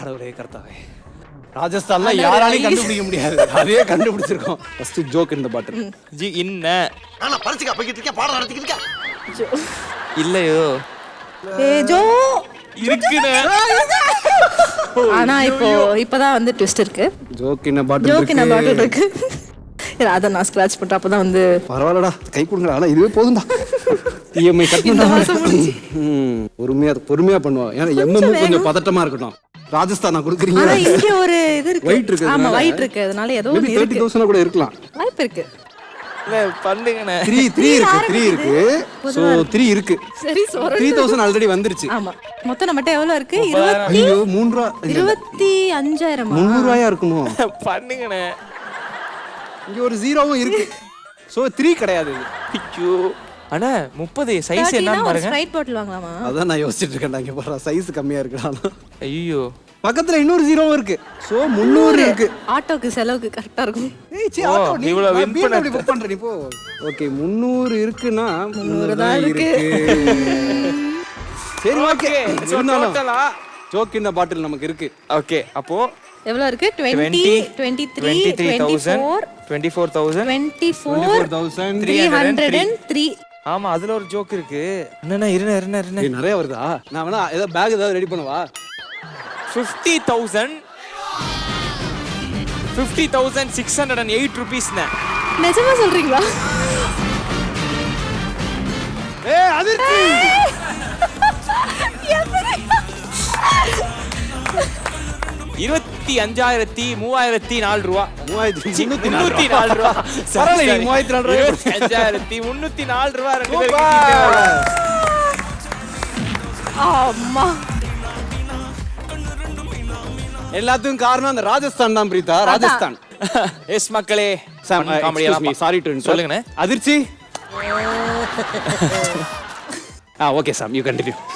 கடவுளே கர்த்தாவே. ராஜஸ்தான்ல யாராலையும் கண்டுபிடிக்க முடியாது. அதே கண்டுபிடிச்சிருக்கோம். ஃபர்ஸ்ட் ஜோக் இந்த பாட்டில். ஜி இன்ன ஆனா பரிசுக்கா போய்கிட்டு இருக்கேன், பாடம் நடத்திக்கிட்டு இருக்கேன். இல்லையோ ஜோ இருக்குனே. ஆனா இப்பதான் வந்து ட்விஸ்ட் இருக்கு. ஜோக் இந்த பாட்டில் ஜோக் இந்த பாட்டில் இருக்கு. அத நான் ஸ்கிராட்ச் பண்ணிட்டு அப்பதான் வந்து பரவாயில்லடா கை கொடுங்கடா. ஆனா இதுவே போதும்டா. இஎம்ஐ பொறுமையா பண்ணுவா. ஏன்னா எம்எம் கொஞ்சம் பதட்டமா இருக்கட்டும். ராஜஸ்தான் நான் கொடுக்குறீங்க. ஆனா இங்க ஒரு இது இருக்கு. White இருக்கு. ஆமா ஒயிட் இருக்கு. அதனால ஏதோ மேபி 30,000 கூட இருக்கலாம். வாய்ப்பு இருக்கு. இல்ல பண்ணுங்கண்ணே. 3 இருக்கு. சோ 3 இருக்கு. சரி சோர 3000 ஆல்ரெடி வந்துருச்சு. ஆமா மொத்தம் நம்மட்ட எவ்வளவு இருக்கு? ஐயோ 3 ரூபாய் 25,000 300 ரூபாயா இருக்குமோ? பண்ணுங்கண்ணே. இங்க ஒரு ஜீரோவும் இருக்கு. சோ 3 கிடையாது இது. ஐயோ அண்ணா 30 சைஸ் என்னன்னு பாருங்க. ஸ்ப்ரைட் பாட்டில் வாங்கலாமா? அதான் நான் யோசிச்சிட்டு இருக்கேன். இங்க பாரு சைஸ் கம்மியா இருக்குடா. ஐயோ பக்கத்துல இன்னொரு ஜீரோவும் இருக்கு. சோ 300 இருக்கு. ஆட்டோக்கு செலவுக்கு கரெக்டா இருக்கும். ஏய் சி ஆட்டோ நீ இவ்வளவு win பண்ண புக் பண்ற நீ போ. ஓகே 300 இருக்குனா 300 தான் இருக்கு. சரி ஓகே. டோட்டலா ஜோக் இந்த பாட்டில் நமக்கு இருக்கு. ஓகே அப்போ எவ்வளவு இருக்கு? 20 23 24 24,000 24 303. ஆமா அதுல ஒரு ஜோக் இருக்கு. என்னன்னா இருங்க ஏய் நிறைய வருதா? நான் வேணா ஏதோ பேக் ஏதாவது ரெடி பண்ணவா? 50,000 50,608 rupeesண்ணே. நிஜமா சொல்றீங்களா? ஏய் அதிர்ச்சி. எப்படி? 25,304 ரூபா. 3,304 ரூபா. பரவாயில்லை 3,304 25,304 ரூபா ரெண்டு ரூபா. அம்மா எல்லாத்துக்கும் காரணம் அந்த ராஜஸ்தான் தான் பிரீதா. ராஜஸ்தான். எஸ் மக்களே சாம் காமெடி சாரி டு சொல்லுங்கண்ணே. அதிர்ச்சி. Okay Sam you continue.